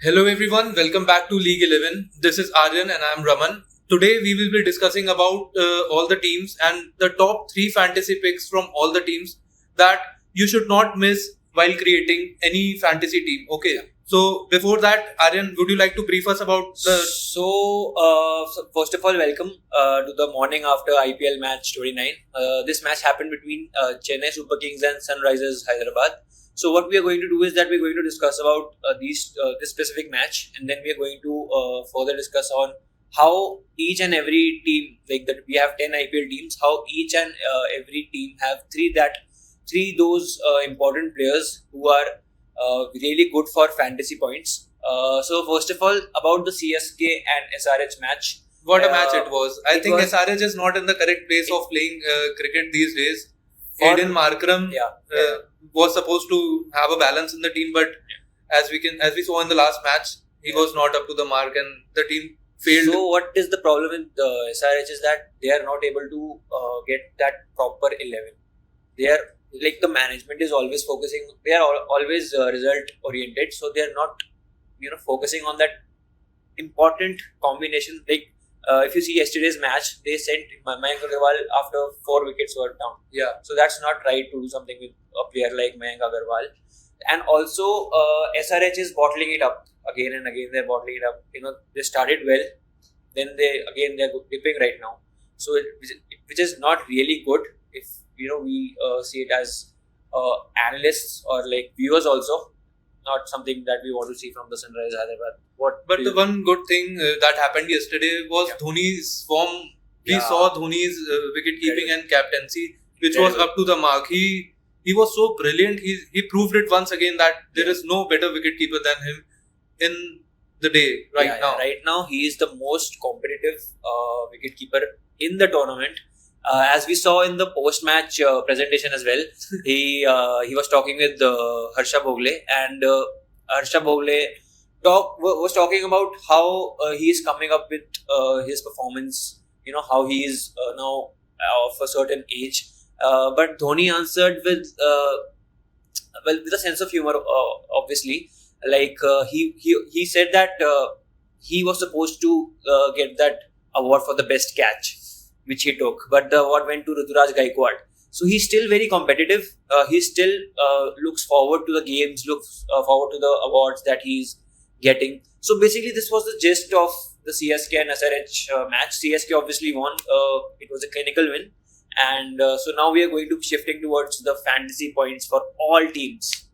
Hello everyone, welcome back to League 11. This is Aryan and I am Raman. Today we will be discussing about all the teams and the top 3 fantasy picks from all the teams that you should not miss while creating any fantasy team. Okay. So before that, Aryan, would you like to brief us about the... So first of all, welcome to the morning after IPL match 29. This match happened between Chennai Super Kings and Sunrisers Hyderabad. So what we are going to do is that we're going to discuss about this specific match, and then we are going to further discuss on how each and every team, like that we have 10 IPL teams, how each and every team have three those important players who are really good for fantasy points. So first of all, about the CSK and SRH match. What a match it was. I think was- SRH is not in the correct place of playing cricket these days. Aiden Markram was supposed to have a balance in the team, but as we saw in the last match, he was not up to the mark, and the team failed. So what is the problem with SRH is that they are not able to get that proper 11. They are like the management is always focusing. They are always result oriented, so they are not focusing on that important combination. Like if you see yesterday's match, they sent Mayank Agarwal after 4 wickets were down. Yeah. So that's not right to do something with a player like Mayank Agarwal. And also SRH is bottling it up again and again. They're bottling it up. They started well, then they're dipping right now. So which is not really good if we see it as analysts or like viewers also. Not something that we want to see from the Sunrise Hyderabad. But the one good thing that happened yesterday was Dhoni's form. We saw Dhoni's wicket keeping and captaincy, which was up to the mark. He was so brilliant. He proved it once again that there is no better wicket keeper than him in the day now. Right now, he is the most competitive wicket keeper in the tournament. As we saw in the post-match presentation as well, he was talking with Harsha Bhogle, and Harsha Bhogle was talking about how he is coming up with his performance. How he is now of a certain age. But Dhoni answered with a sense of humor, obviously. Like he said that he was supposed to get that award for the best catch, which he took, but the award went to Ruturaj Gaikwad. So he's still very competitive. He still looks forward to the games, looks forward to the awards that he's getting. So basically, this was the gist of the CSK and SRH match. CSK obviously won. It was a clinical win. And so now we are going to be shifting towards the fantasy points for all teams.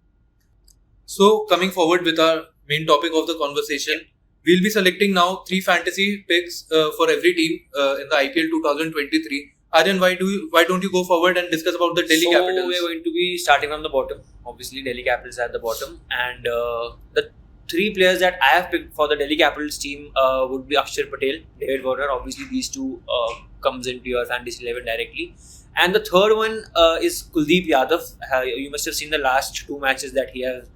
So coming forward with our main topic of the conversation, we'll be selecting now 3 fantasy picks for every team in the IPL 2023. Aryan, why don't you go forward and discuss about the Delhi Capitals? So we're going to be starting from the bottom. Obviously, Delhi Capitals are at the bottom, and the 3 players that I have picked for the Delhi Capitals team would be Akshar Patel, David Warner. Obviously, these two comes into your fantasy 11 directly. And the third one is Kuldeep Yadav. You must have seen the last 2 matches that he has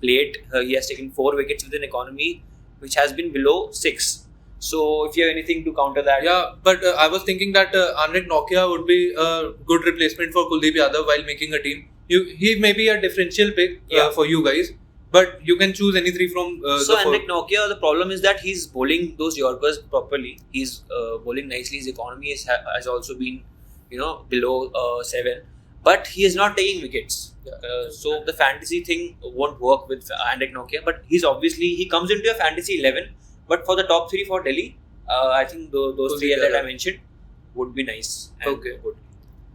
played. He has taken 4 wickets with an economy which has been below 6. So if you have anything to counter that. Yeah, but I was thinking that Anrik Nokia would be a good replacement for Kuldeep Yadav while making a team. He may be a differential pick for you guys, but you can choose any 3 from So Anrik Nokia, the problem is that he's bowling those Yorkers properly. He's bowling nicely. His economy has also been below 7. But he is not taking wickets. So the fantasy thing won't work with Anrik Nokia. But he comes into a fantasy 11. But for the top 3 for Delhi, I think those 3 that I mentioned would be nice. Okay. Good.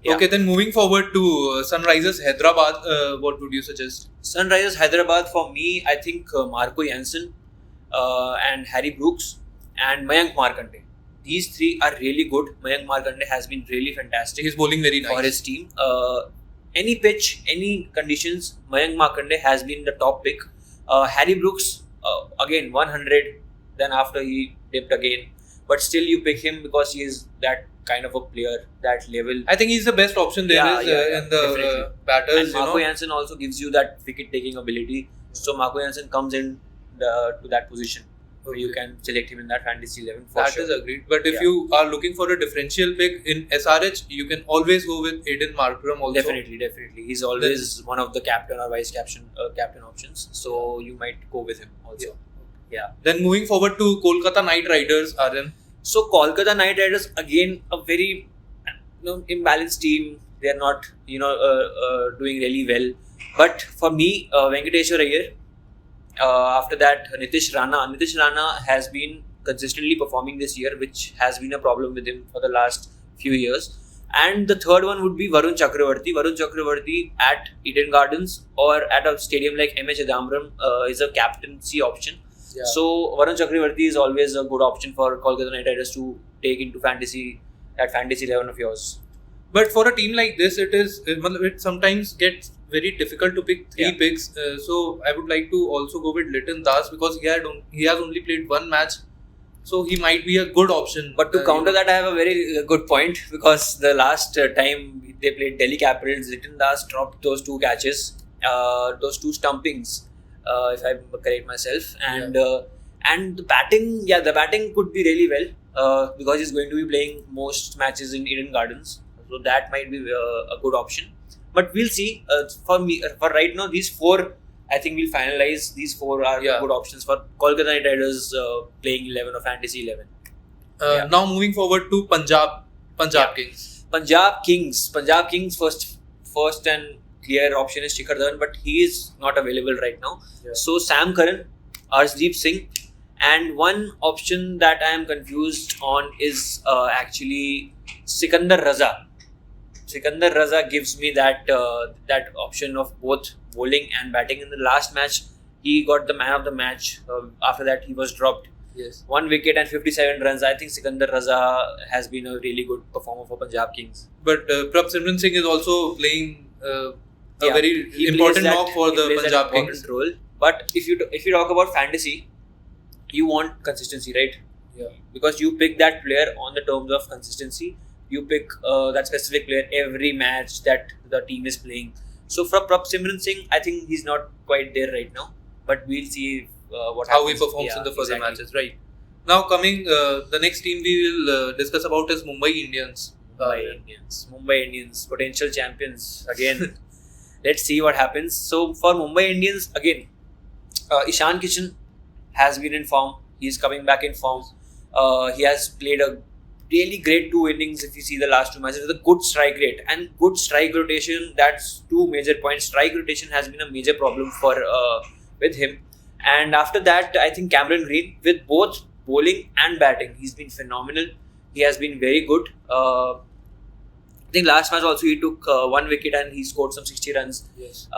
Okay, then moving forward to Sunrisers Hyderabad, what would you suggest? Sunrisers Hyderabad, for me, I think Marco Jansen and Harry Brooks and Mayank Markande. These 3 are really good. Mayank Markande has been really fantastic. He's bowling very nice for his team. Any pitch, any conditions, Mayank Markande has been the top pick. Harry Brooks, again 100. Then after he dipped again, but still you pick him because he is that kind of a player, that level. I think he's the best option there in the batters. And Marco Jansen also gives you that wicket taking ability. So Marco Jansen comes in to that position. You can select him in that fantasy 11 for sure. That is agreed. But if you are looking for a differential pick in SRH, you can always go with Aiden Markram also. Definitely. He's always one of the captain or vice captain options. So you might go with him also. Yeah. Then moving forward to Kolkata Knight Riders, Aryan. So Kolkata Knight Riders, again a very imbalanced team. They are not doing really well. But for me, Venkateshwar Iyer. After that, Nitish Rana. Nitish Rana has been consistently performing this year, which has been a problem with him for the last few years. And the third one would be Varun Chakravarti. Varun Chakravarti at Eden Gardens or at a stadium like MH Adamram is a captaincy option. Yeah. So Varun Chakravarti is always a good option for Kolkata Knight Riders to take into fantasy 11 of yours. But for a team like this, it sometimes gets very difficult to pick three picks. So I would like to also go with Liton Das because he has only played one match, so he might be a good option. But to counter that, I have a very good point because the last time they played Delhi Capitals, Liton Das dropped those two catches, those two stumpings, if I correct myself, and the batting could be really well because he's going to be playing most matches in Eden Gardens. So that might be a good option. But we'll see. For right now, these four, I think we'll finalize. These four are good options for Kolkata Knight Riders playing 11 or Fantasy 11. Now moving forward to Punjab Kings. Punjab Kings first and clear option is Shikhar Dhawan, but he is not available right now. Yeah. So Sam Curran, Arshdeep Singh, and one option that I am confused on is actually Sikandar Raza. Sikandar Raza gives me that option of both bowling and batting. In the last match, he got the man of the match. After that, he was dropped. Yes. 1 wicket and 57 runs. I think Sikandar Raza has been a really good performer for Punjab Kings. But Prabhsimran Singh is also playing a very important knock for the Punjab Kings. Role. But if you talk about fantasy, you want consistency, right? Yeah. Because you pick that player on the terms of consistency. You pick that specific player every match that the team is playing. So for Prabhsimran Singh, I think he's not quite there right now. But we'll see how he performs in the further matches. Right. Now coming, the next team we will discuss about is Mumbai Indians. Mumbai Indians, potential champions again. Let's see what happens. So for Mumbai Indians, again, Ishan Kishan has been in form. He's coming back in form. He has played a really great 2 innings if you see the last 2 matches with a good strike rate and good strike rotation. That's 2 major points. Strike rotation has been a major problem for with him. And after that, I think Cameron Green with both bowling and batting, he's been phenomenal. He has been very good. I think last match also he took 1 wicket and he scored some 60 runs. Yes.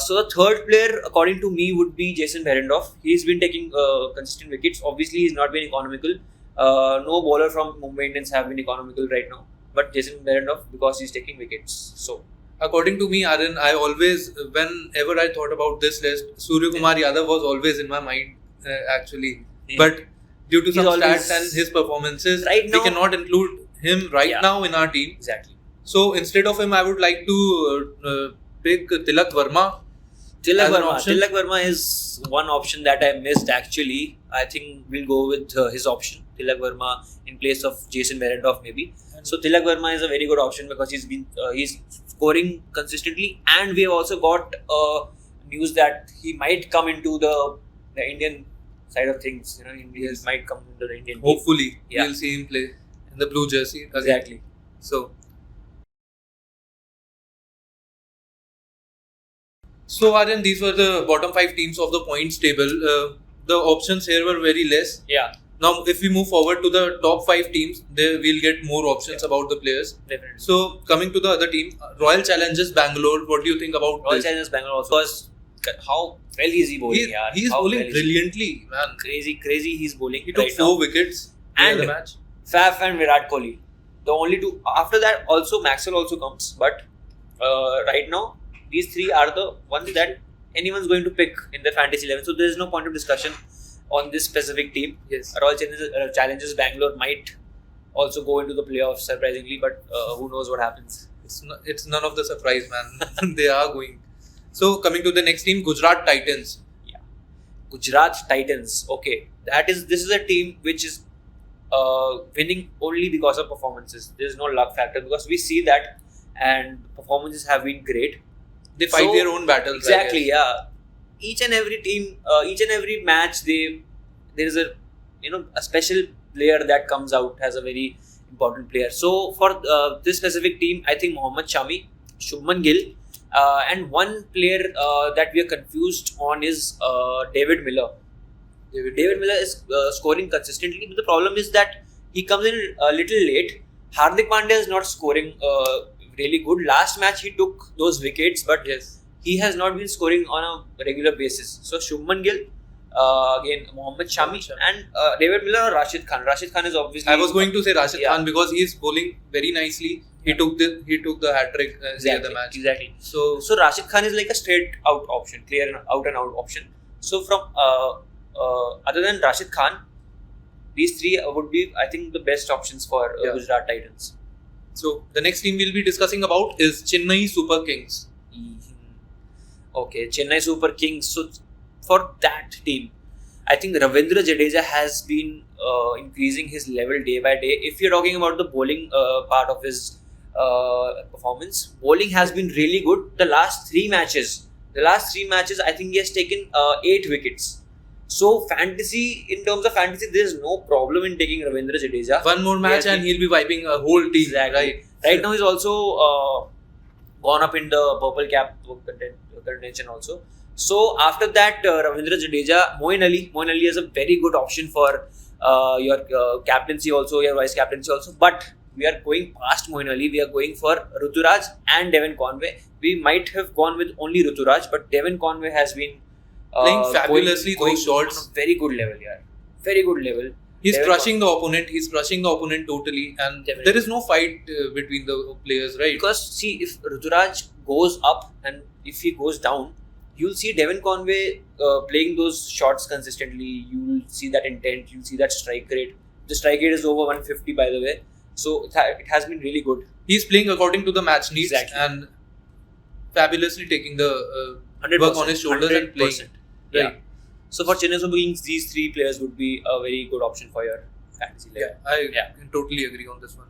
So the third player, according to me, would be Jason Behrendorff. He's been taking consistent wickets. Obviously, he's not been economical. No bowler from Mumbai Indians have been economical right now. But Jason Behrendorff, because he's taking wickets. So, according to me, Aryan, I always, whenever I thought about this list, Surya Kumar Yadav was always in my mind, actually. Yeah. But due to some stats and his performances, right now, we cannot include him now in our team. Exactly. So instead of him, I would like to pick Tilak Verma. Tilak Verma is one option that I missed actually. I think we'll go with his option. Tilak Verma in place of Jason Behrendorff maybe. So Tilak Verma is a very good option because he's scoring consistently, and we have also got news that he might come into the Indian side of things. He might come into the Indian. Hopefully, we'll see him play in the blue jersey again. Exactly. So Aryan, these were the bottom 5 teams of the points table. The options here were very less. Yeah. Now, if we move forward to the top 5 teams, we'll get more options about the players. Definitely. So, coming to the other team, Royal Challengers Bangalore. What do you think about Royal Challengers Bangalore? Because how well is he bowling? He's bowling brilliantly, man. Crazy. He's bowling. He took 4 wickets in the match. Faf and Virat Kohli, the only 2. After that, also Maxwell also comes. But right now, these 3 are the ones that anyone's going to pick in the fantasy 11. So there is no point of discussion on this specific team. Yes. Royal Challengers Bangalore might also go into the playoffs surprisingly, but who knows what happens. It's none of the surprise, man. They are going. So coming to the next team, Gujarat Titans. Yeah, Gujarat Titans. Okay, this is a team which is winning only because of performances. There is no luck factor because we see that, and performances have been great. They fight their own battles. Exactly, yeah. Each and every team, each and every match, they there is a special player that comes out as a very important player. So for this specific team, I think Mohammad Shami, Shubman Gill, and one player that we are confused on is David Miller. David Miller is scoring consistently, but the problem is that he comes in a little late. Hardik Pandya is not scoring really good. Last match he took those wickets, but Yes. he has not been scoring on a regular basis. So Shubman Gill, again Mohammad Shami, and David Miller or Rashid Khan. Rashid Khan is obviously. I was going to say Rashid Yeah. Khan because he is bowling very nicely. He took the hat trick the other match. Exactly. So So Rashid Khan is like a straight out option, clear and out option. So from other than Rashid Khan, these three would be, I think, the best options for Yeah. Gujarat Titans. So the next team we'll be discussing about is Chennai Super Kings. Okay, Chennai Super Kings. So for that team, I think Ravindra Jadeja has been increasing his level day by day. If you're talking about the bowling part of his performance, bowling has been really good. The last three matches, I think he has taken 8 wickets. So in terms of fantasy, there is no problem in taking Ravindra Jadeja. One more match Yeah, and he'll be wiping a whole team. Exactly. Right. Right now, he's also gone up in the purple cap contention also. So after that, Ravindra Jadeja, Moeen Ali is a very good option for your captaincy also, your vice captaincy also. But we are going past Moeen Ali. We are going for Ruturaj and Devon Conway. We might have gone with only Ruturaj, but Devon Conway has been Playing fabulously going those shots. on a very good level, yeah. Very good level. He's Devon crushing the opponent. He's crushing the opponent totally, and Definitely. there is no fight between the players, right? Because see, if Ruturaj goes up and if he goes down, you'll see Devon Conway playing those shots consistently. You'll see that intent. You'll see that strike rate. The strike rate is over 150, by the way. So it has been really good. He's playing according to the match needs Exactly. and fabulously taking the 100%, work on his shoulders and playing. 100%. Right. Yeah. So for Chennai Super Kings, these three players would be a very good option for your fantasy Yeah, level. I Yeah. can totally agree on this one.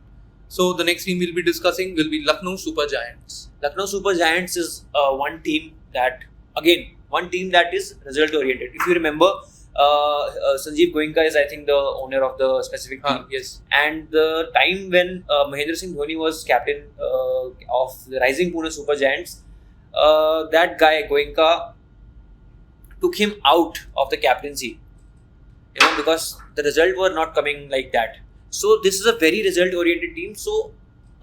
So the next team we'll be discussing will be Lucknow Super Giants. Lucknow Super Giants is one team that is result oriented. If you remember, Sanjeev Goenka is, I think, the owner of the specific team. Yes. And the time when Mahendra Singh Dhoni was captain of the rising Pune Super Giants, that guy Goenka took him out of the captaincy, because the result were not coming like that. So this is a very result oriented team. So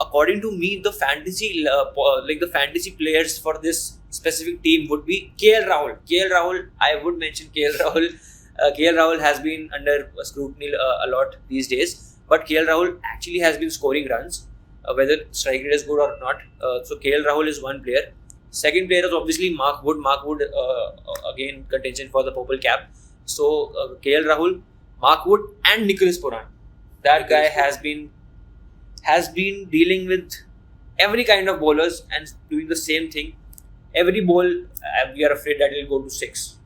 according to me, the fantasy the fantasy players for this specific team would be KL Rahul. I would mention KL Rahul. KL Rahul has been under scrutiny a lot these days, but KL Rahul actually has been scoring runs, whether strike rate is good or not. So KL Rahul is one player. Second player is obviously Mark Wood. Again contention for the purple cap. So KL Rahul, Mark Wood, and Nicholas Puran. That guy has been dealing with every kind of bowlers and doing the same thing. Every ball, we are afraid that it will go to 6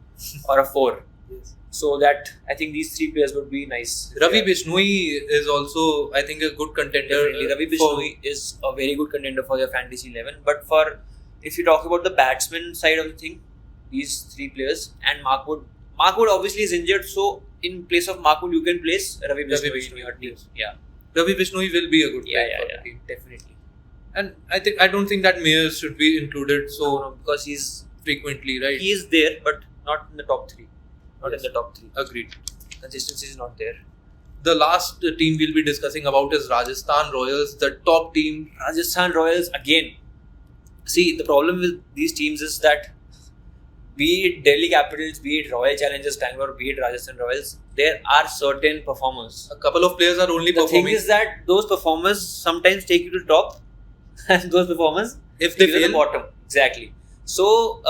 or a 4. Yes. So that I think these three players would be nice. Ravi Bishnoi is also, I think, a good contender. Definitely, Ravi Bishnoi is a very good contender for your fantasy 11. But if you talk about the batsman side of the thing, these three players and Mark Wood obviously is injured. So in place of Mark Wood, you can place Ravi Bishnoi in your team. Yes. Yeah, Ravi Bishnoi will be a good player for the team. definitely. And I don't think that Mayers should be included No, because he's frequently, right? he is there, but not in the top 3. Not Yes. in the top 3. Agreed. Consistency is not there. The last team we'll be discussing about is Rajasthan Royals, the top team. Rajasthan Royals again. See, the problem with these teams is that be it Delhi Capitals, be it Royal Challengers Bangalore, be it Rajasthan Royals, there are certain performers. A couple of players are only The thing performing. is that those performers sometimes take you to top, and those performers If they take you to the fail, bottom. Exactly. So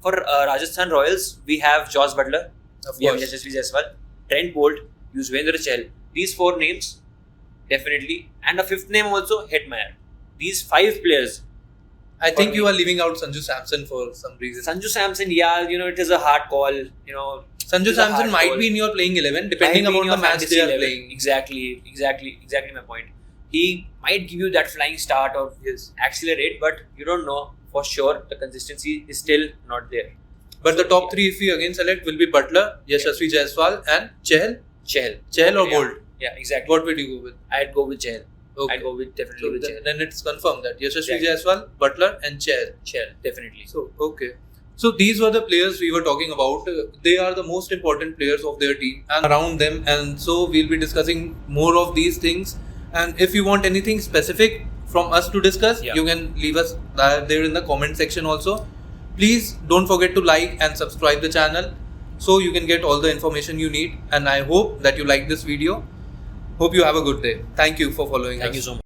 for Rajasthan Royals, we have Josh Butler, of we have course. Yashasvi Jaiswal, Trent Bolt, Yuzvendra Chahal. These 4 names, definitely, and a 5th name also, Hetmeyer. These 5 players. I think For you me. are leaving out Sanju Samson for some reason. Sanju Samson, it is a hard call. Sanju It's a Samson hard might call. be in your playing 11 depending might be in upon the your match fantasy they are level. playing. Exactly my point. He might give you that flying start or Yes. accelerate, but you don't know for sure. The consistency is still not there. But the top three, if we again select, will be Butler, Yashasvi Jaiswal, and Chahal. Chahal or Bolt? Yeah, exactly. What would you go with? I'd go with Chahal. Okay. I'd go with definitely with Chahal. Then it's confirmed that Yashasvi Exactly. Jaiswal, Butler, and Chahal. Chahal, definitely. So okay. So these were the players we were talking about. They are the most important players of their team and around them. And so we'll be discussing more of these things. And if you want anything specific from us to discuss, Yeah. you can leave us there in the comment section also. Please don't forget to like and subscribe the channel so you can get all the information you need. And I hope that you like this video. Hope you have a good day. Thank you for following us. Thank you so much.